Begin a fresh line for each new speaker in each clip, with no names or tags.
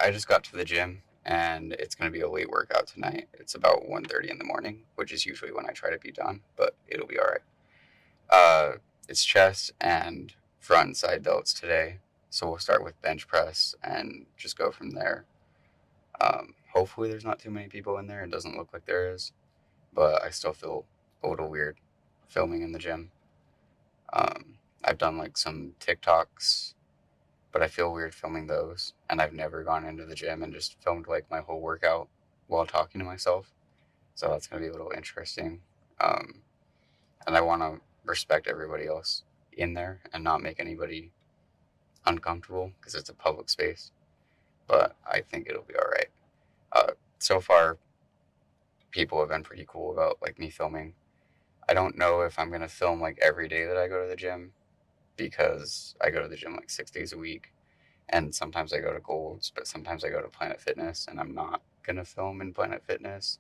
I just got to the gym and it's going to be a late workout tonight. It's about 1:30 in the morning, which is usually when I try to be done, but it'll be all right. It's chest and front and side delts today. So we'll start with bench press and just go from there. Hopefully there's not too many people in there. It doesn't look like there is, but I still feel a little weird filming in the gym. I've done like some TikToks, but I feel weird filming those. And I've never gone into the gym and just filmed like my whole workout while talking to myself. So that's going to be a little interesting. Um, and I want to respect everybody else in there and not make anybody uncomfortable because it's a public space. But I think it'll be all right. So far, people have been pretty cool about like me filming. I don't know if I'm gonna film like every day that I go to the gym because I go to the gym like 6 days a week, and sometimes I go to Gold's, but sometimes I go to Planet Fitness, and I'm not gonna film in Planet Fitness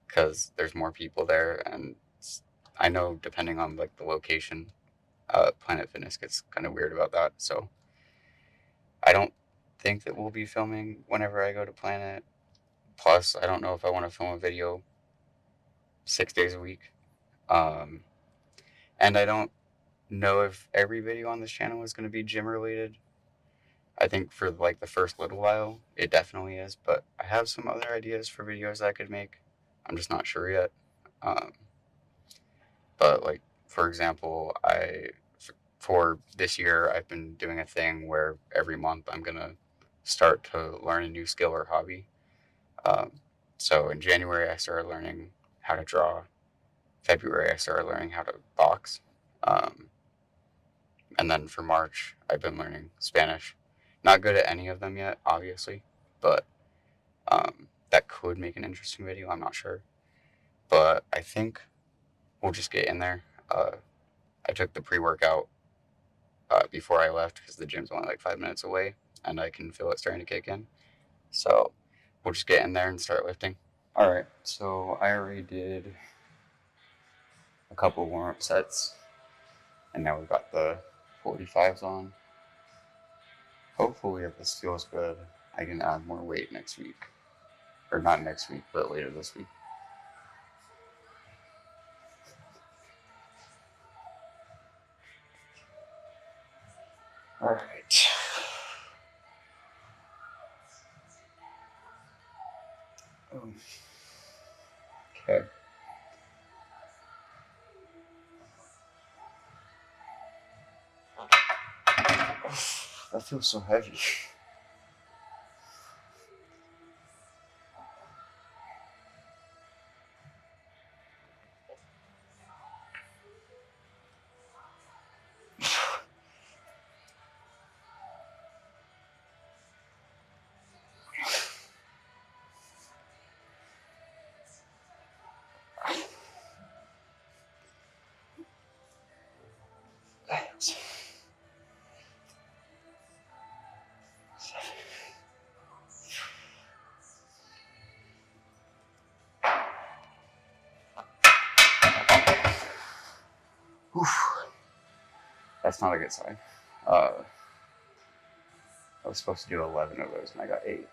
because there's more people there, and I know depending on like the location, Planet Fitness gets kind of weird about that. So I don't think that we'll be filming whenever I go to Planet. Plus, I don't know if I want to film a video 6 days a week. Um, and I don't know if every video on this channel is going to be gym related. I think for like the first little while, it definitely is, but I have some other ideas for videos I could make. I'm just not sure yet. Um, but like, for example, for this year, I've been doing a thing where every month I'm going to start to learn a new skill or hobby. Um, so in January, I started learning how to draw. February, I started learning how to box. Um, and then for March, I've been learning Spanish. Not good at any of them yet, obviously, but that could make an interesting video. I'm not sure. But I think we'll just get in there. I took the pre workout before I left because the gym's only like 5 minutes away and I can feel it starting to kick in. So we'll just get in there and start lifting. All right, so I already did a couple warm up sets and now we've got the 45s on. Hopefully, if this feels good, I can add more weight next week. Or not next week, but later this week. All right. Okay. That feels so heavy. That's not a good sign. I was supposed to do 11 of those and I got 8.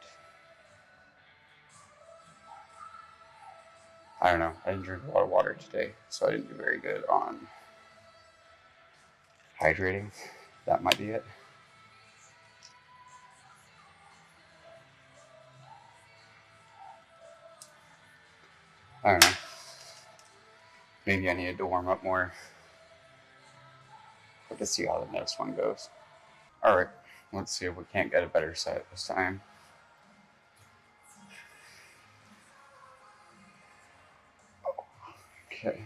I don't know. I didn't drink a lot of water today, so I didn't do very good on hydrating. That might be it. I don't know. Maybe I needed to warm up more. But let's see how the next one goes. Alright, let's see if we can't get a better set this time. Okay.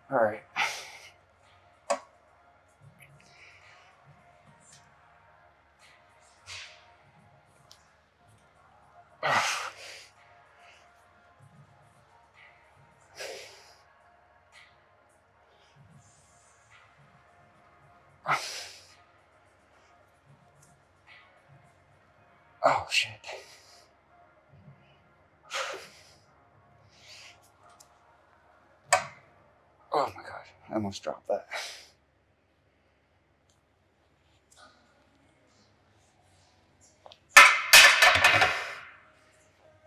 Alright. Oh shit. I almost dropped that.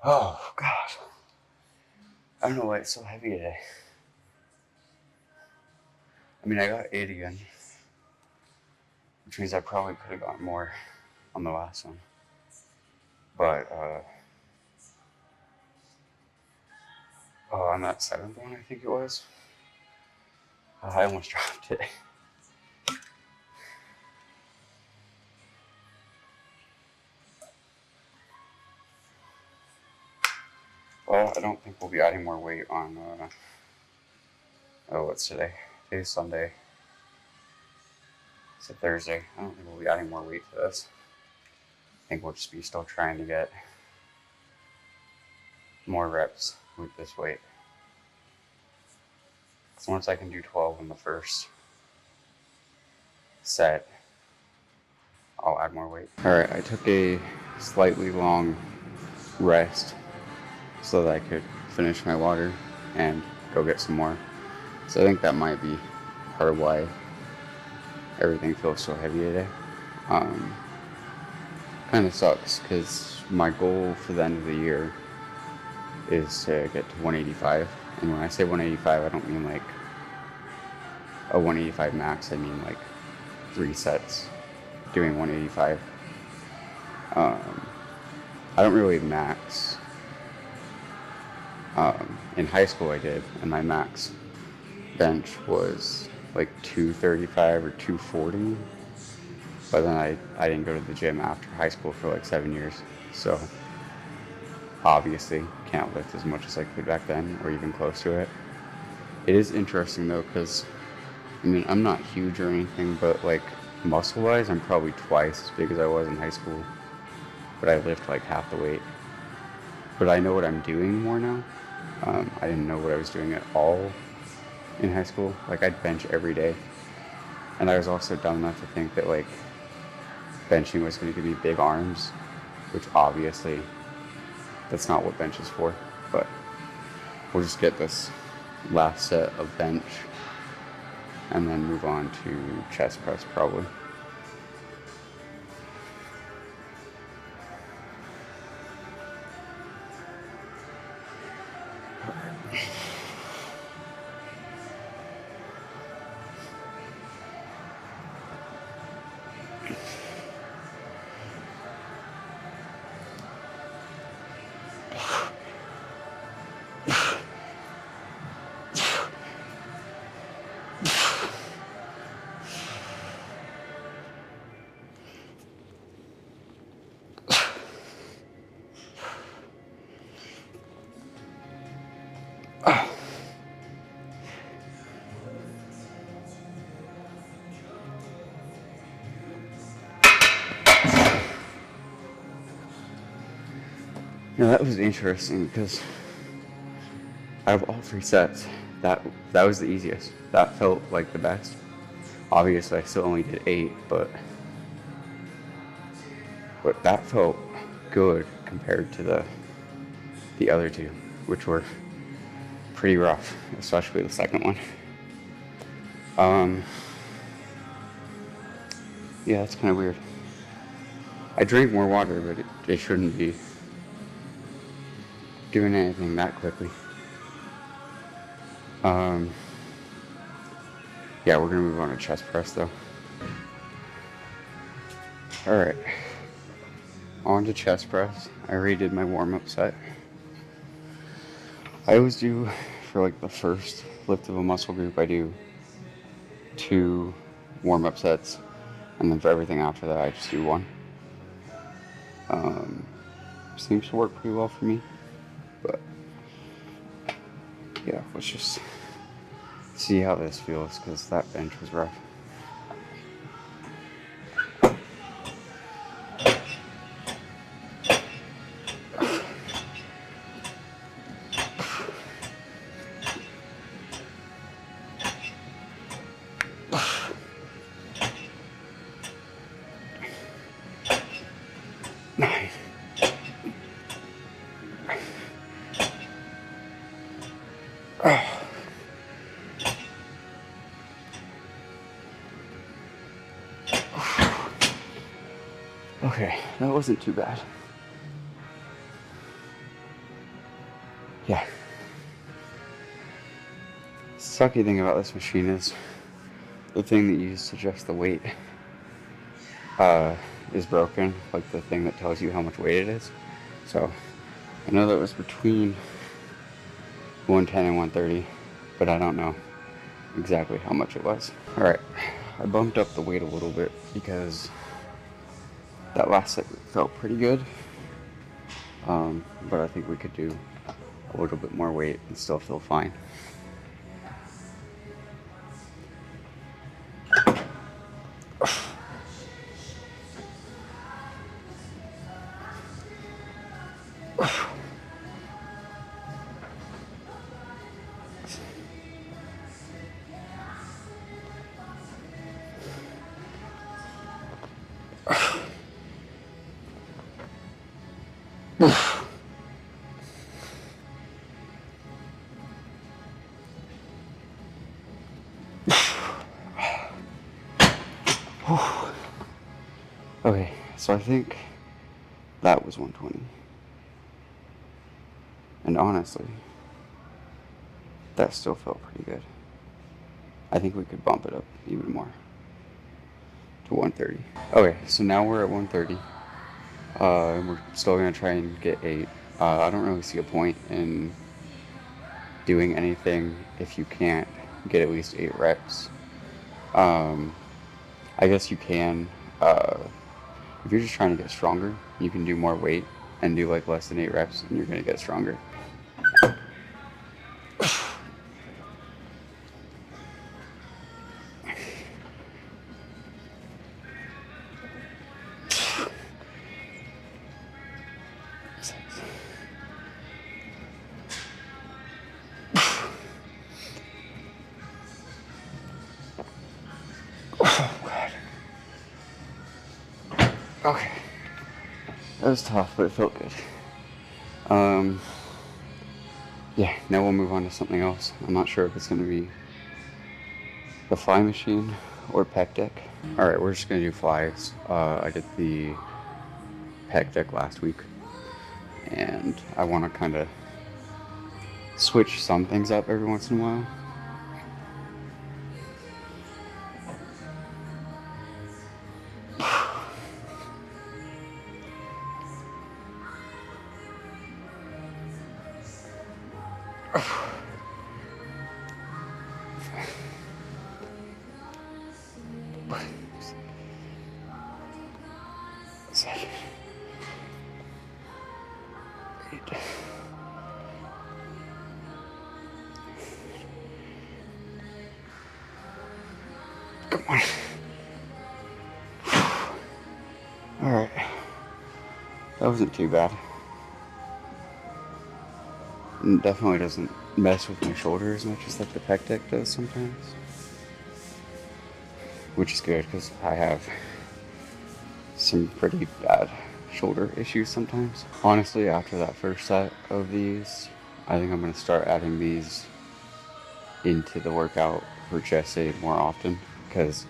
Oh, gosh. I don't know why it's so heavy today. I mean, I got 8 again, which means I probably could have gotten more on the last one. But, on that 7th one, I think it was, I almost dropped it. Well, I don't think we'll be adding more weight on, what's today? Today's Sunday. It's a Thursday. I don't think we'll be adding more weight to this. I think we'll just be still trying to get more reps with this weight. So once I can do 12 in the first set, I'll add more weight. Alright, I took a slightly long rest so that I could finish my water and go get some more. So I think that might be part of why everything feels so heavy today. Kind of sucks because my goal for the end of the year is to get to 185. And when I say 185, I don't mean like a 185 max. I mean like 3 sets doing 185. I don't really max. In high school I did, and my max bench was like 235 or 240. But then I didn't go to the gym after high school for like 7 years. So obviously can't lift as much as I could back then, or even close to it. It is interesting though, because I mean, I'm not huge or anything, but like muscle wise, I'm probably twice as big as I was in high school. But I lift like half the weight. But I know what I'm doing more now. I didn't know what I was doing at all in high school. Like I'd bench every day. And I was also dumb enough to think that like benching was going to give me big arms, which obviously that's not what bench is for. But we'll just get this last set of bench and then move on to chest press probably. Now that was interesting because out of all 3 sets, that was the easiest. That felt like the best. Obviously, I still only did 8, but that felt good compared to the other 2, which were pretty rough, especially the second one. Yeah, it's kind of weird. I drank more water, but it shouldn't be doing anything that quickly. Yeah, we're gonna move on to chest press though. Alright, on to chest press. I already did my warm-up set. I always do, for like the first lift of a muscle group, I do 2 warm-up sets, and then for everything after that I just do 1. Seems to work pretty well for me, but yeah, let's just see how this feels, because that bench was rough. that wasn't too bad. Yeah. Sucky thing about this machine is the thing that you use to adjust the weight is broken, like the thing that tells you how much weight it is. So I know that was between 110 and 130, but I don't know exactly how much it was. Alright, I bumped up the weight a little bit because that last set felt pretty good, but I think we could do a little bit more weight and still feel fine. Okay, so I think that was 120. And honestly, that still felt pretty good. I think we could bump it up even more to 130. Okay, so now we're at 130. And we're still gonna try and get 8. I don't really see a point in doing anything if you can't get at least 8 reps. I guess you can, if you're just trying to get stronger, you can do more weight and do like less than 8 reps and you're gonna get stronger. Okay, that was tough, but it felt good. Yeah, now we'll move on to something else. I'm not sure if it's going to be the fly machine or pec deck. Alright, we're just going to do flies. I did the pec deck last week, and I want to kind of switch some things up every once in a while. Come on. Alright. That wasn't too bad. It definitely doesn't mess with my shoulder as much as like the pec deck does sometimes. Which is good because I have some pretty bad shoulder issues sometimes. Honestly, after that first set of these, I think I'm going to start adding these into the workout for chest day more often because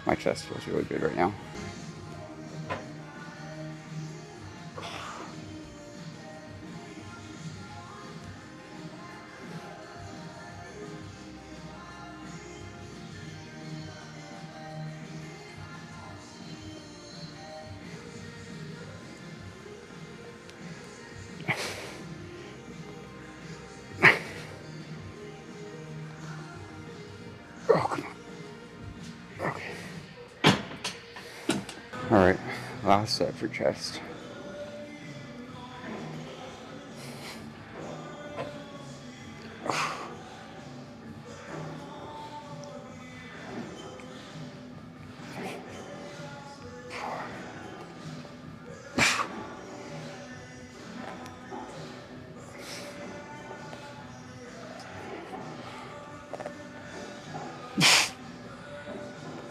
my chest feels really good right now. Oh, come on. Okay. Alright, last set for chest.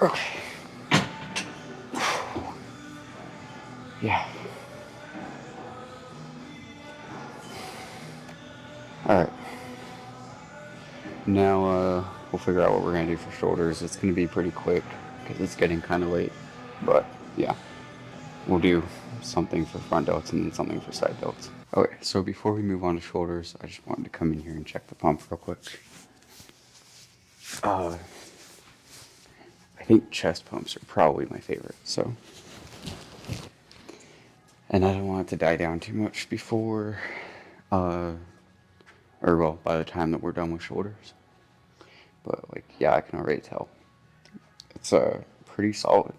Okay. Yeah. Alright. Now, we'll figure out what we're going to do for shoulders. It's going to be pretty quick because it's getting kind of late. But, yeah. We'll do something for front delts and then something for side delts. Okay, so before we move on to shoulders, I just wanted to come in here and check the pump real quick. I think chest pumps are probably my favorite, so. And I don't want it to die down too much before, or well, by the time that we're done with shoulders. But like, yeah, I can already tell. It's pretty solid,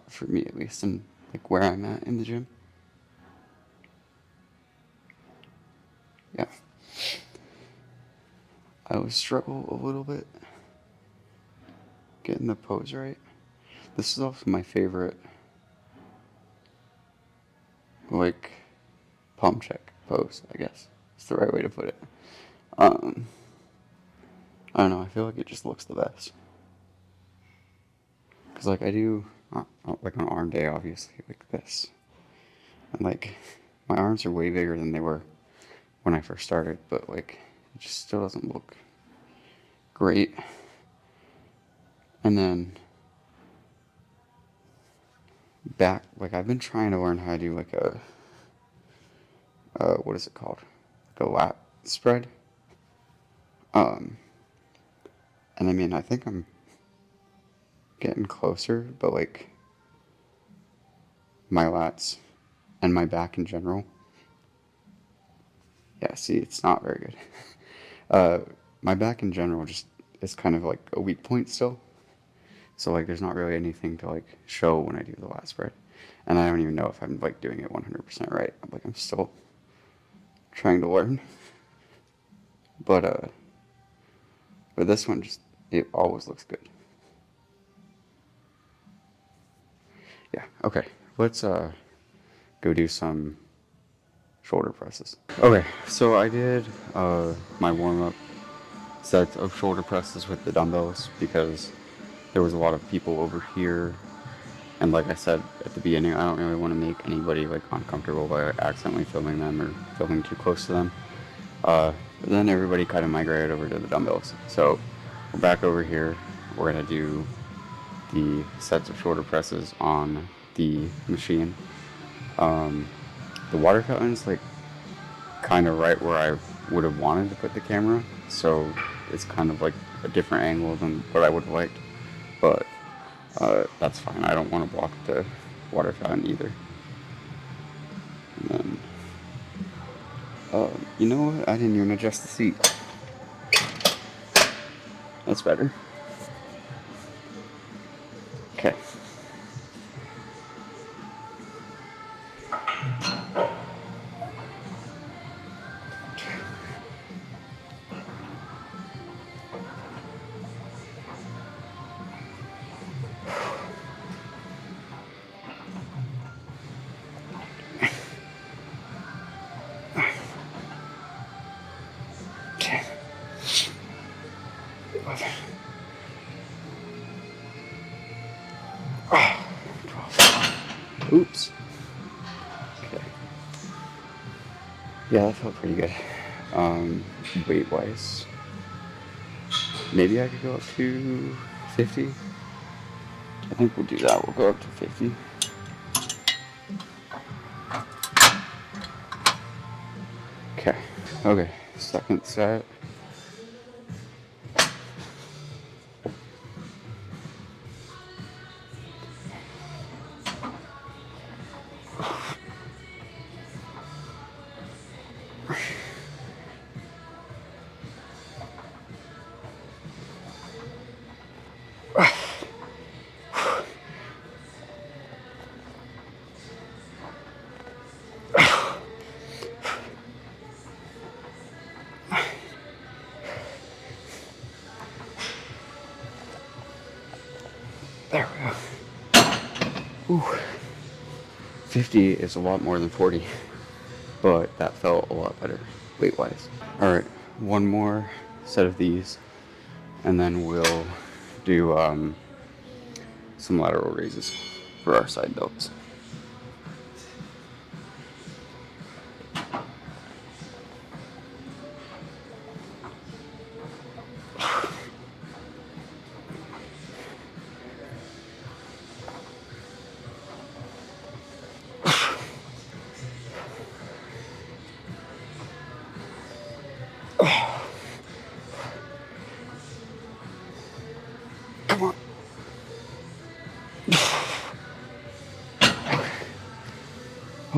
for me at least, and like where I'm at in the gym. Yeah. I always struggle a little bit getting the pose right. This is also my favorite, like, palm check pose, I guess. It's the right way to put it. I don't know, I feel like it just looks the best. Because, like, I do, like, on arm day, obviously, like this. And, like, my arms are way bigger than they were when I first started, but, like, it just still doesn't look great. And then back, like, I've been trying to learn how to do like a what is it called, like a lat spread. And I mean, I think I'm getting closer, but like my lats and my back in general, yeah, see, it's not very good. My back in general just is kind of like a weak point still. So like there's not really anything to like show when I do the lat spread. And I don't even know if I'm like doing it 100% right. I'm still trying to learn. But this one just, it always looks good. Yeah, okay. Let's go do some shoulder presses. Okay, so I did my warm-up set of shoulder presses with the dumbbells because there was a lot of people over here, and like I said at the beginning, I don't really want to make anybody like uncomfortable by accidentally filming them or filming too close to them. But then everybody kind of migrated over to the dumbbells. So we're back over here. We're gonna do the sets of shoulder presses on the machine. The water fountain's like kind of right where I would have wanted to put the camera, so it's kind of like a different angle than what I would have liked, but that's fine. I don't want to block the water fountain either. And then, you know what? I didn't even adjust the seat. That's better. Okay. Oops. Okay. Yeah, that felt pretty good. Weight wise, maybe I could go up to 50. I think we'll do that. We'll go up to 50. Okay. Okay. Second set. There we go. Ooh. 50 is a lot more than 40, but that felt a lot better weight-wise. All right, one more set of these, and then we'll do some lateral raises for our side delts.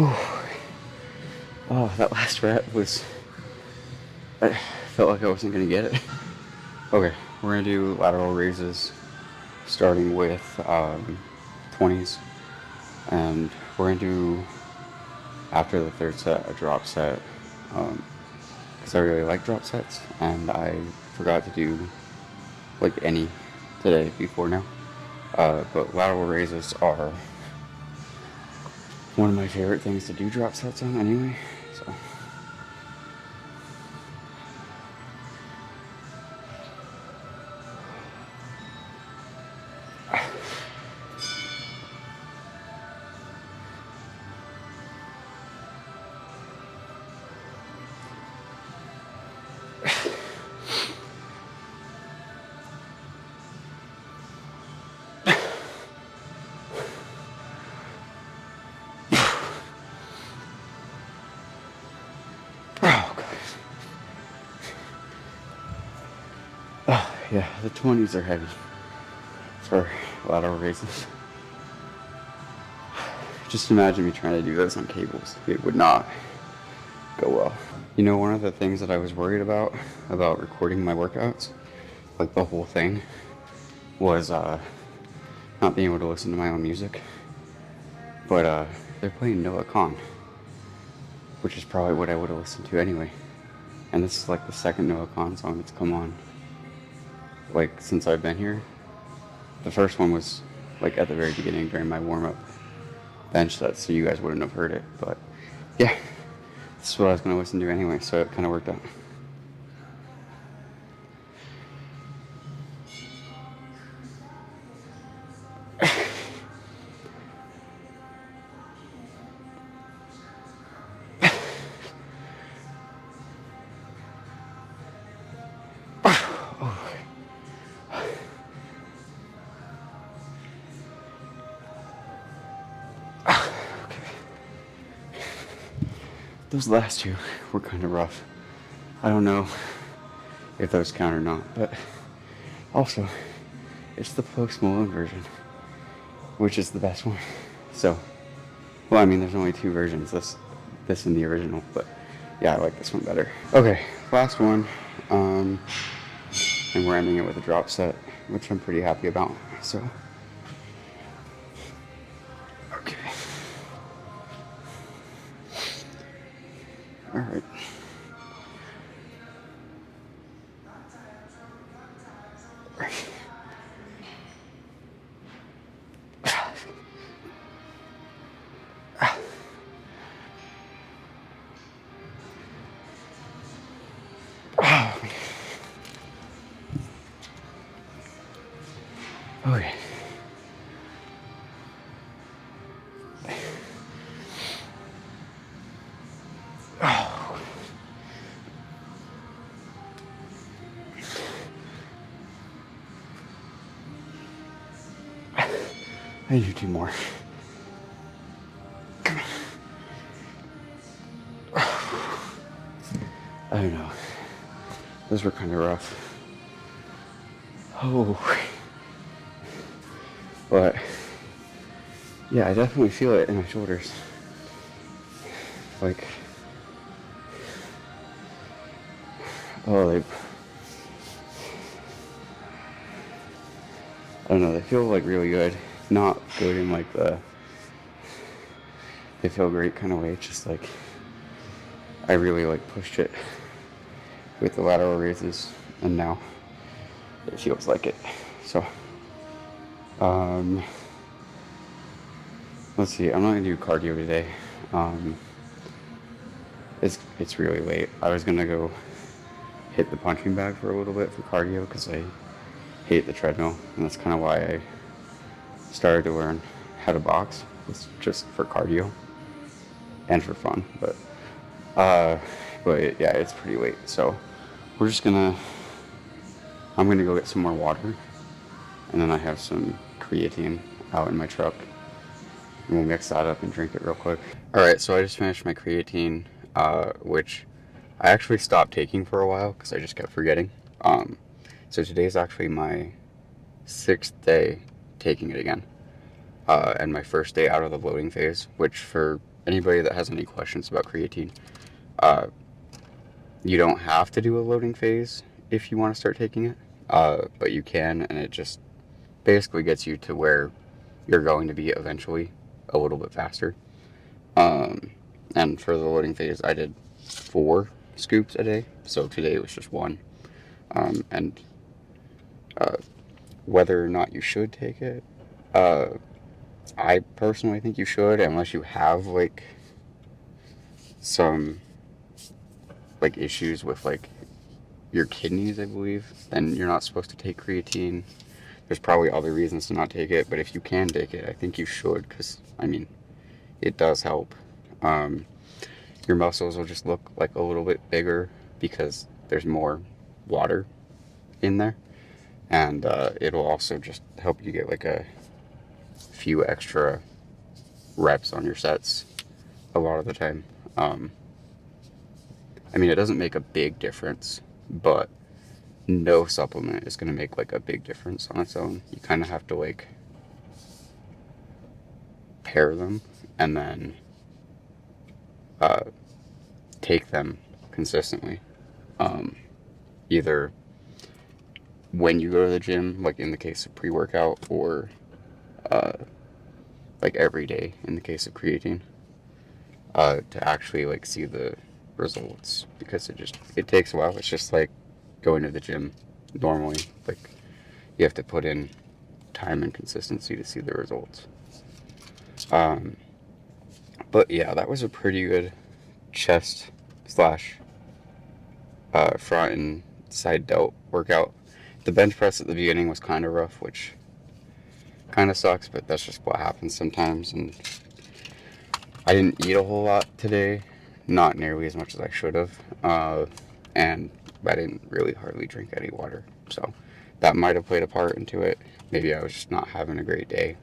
Oh, that last rep was... I felt like I wasn't going to get it. Okay, we're going to do lateral raises, starting with 20s. And we're going to do, after the third set, a drop set. Because I really like drop sets, and I forgot to do like any today before now. But lateral raises are one of my favorite things to do drop sets on anyway. So yeah, the 20s are heavy for lateral raises. Just imagine me trying to do those on cables. It would not go well. You know, one of the things that I was worried about recording my workouts, like the whole thing, was not being able to listen to my own music. But they're playing Noah Khan, which is probably what I would have listened to anyway. And this is like the second Noah Khan song that's come on, like, since I've been here. The first one was like at the very beginning during my warm-up bench set, so you guys wouldn't have heard it. But yeah, this is what I was going to listen to anyway, so it kind of worked out. Those last two were kind of rough. I don't know if those count or not, but also, it's the Post Malone version, which is the best one. So, well, I mean, there's only two versions, this and the original, but yeah, I like this one better. Okay, last one, and we're ending it with a drop set, which I'm pretty happy about, so. Okay. All right. Okay. I need to do more. I don't know. Those were kind of rough. Oh. But yeah, I definitely feel it in my shoulders. Like, oh, I don't know, they feel like really good. Not good in like they feel great kind of way. It's just like, I really like pushed it with the lateral raises, and now it feels like it. So, let's see, I'm not gonna do cardio today. It's really late. I was gonna go hit the punching bag for a little bit for cardio because I hate the treadmill, and that's kind of why I started to learn how to box. It's just for cardio and for fun, but yeah, it's pretty late, so I'm gonna go get some more water, and then I have some creatine out in my truck, and we'll mix that up and drink it real quick. Alright, so I just finished my creatine, which I actually stopped taking for a while because I just kept forgetting. So today's actually my 6th day taking it again, and my first day out of the loading phase, which for anybody that has any questions about creatine, uh, you don't have to do a loading phase if you want to start taking it, but you can, and it just basically gets you to where you're going to be eventually a little bit faster. Um, and for the loading phase, I did 4 scoops a day, so today was just 1. And uh, whether or not you should take it, uh, I personally think you should, unless you have like some like issues with like your kidneys, I believe. Then you're not supposed to take creatine. There's probably other reasons to not take it, but if you can take it, I think you should, because I mean, it does help. Um, your muscles will just look like a little bit bigger because there's more water in there, and it'll also just help you get like a few extra reps on your sets a lot of the time. I mean, it doesn't make a big difference, but no supplement is going to make like a big difference on its own. You kind of have to like pair them and then take them consistently. Either when you go to the gym, like in the case of pre-workout, or like every day in the case of creatine, to actually like see the results, because it takes a while. It's just like going to the gym normally. Like you have to put in time and consistency to see the results. But yeah, that was a pretty good chest slash front and side delt workout. The bench press at the beginning was kind of rough, which kind of sucks, but that's just what happens sometimes. And I didn't eat a whole lot today, not nearly as much as I should have, and I didn't really hardly drink any water, so that might have played a part into it. Maybe I was just not having a great day.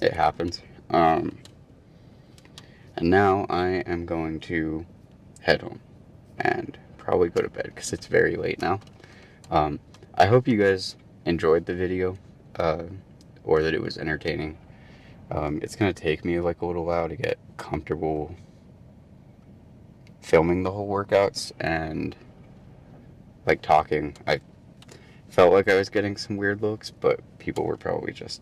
It happens. And now I am going to head home and probably go to bed because it's very late now. I hope you guys enjoyed the video, or that it was entertaining. It's going to take me like a little while to get comfortable filming the whole workouts and like talking. I felt like I was getting some weird looks, but people were probably just,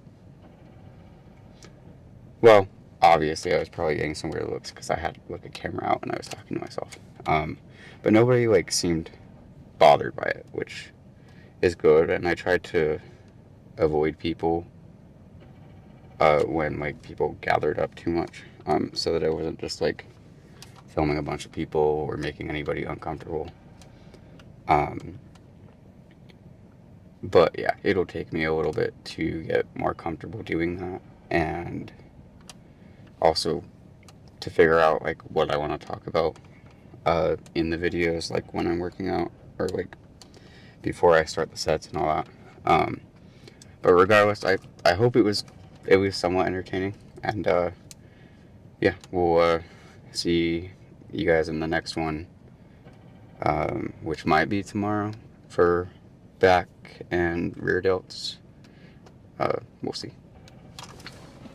well, obviously I was probably getting some weird looks because I had like a camera out and I was talking to myself. But nobody like seemed bothered by it, which is good. And I tried to avoid people when like people gathered up too much, so that I wasn't just like filming a bunch of people or making anybody uncomfortable. But yeah, it'll take me a little bit to get more comfortable doing that, and also to figure out like what I want to talk about in the videos, like when I'm working out, or like before I start the sets and all that. But regardless, I hope it was somewhat entertaining, and yeah, we'll see you guys in the next one, which might be tomorrow for back and rear delts. We'll see.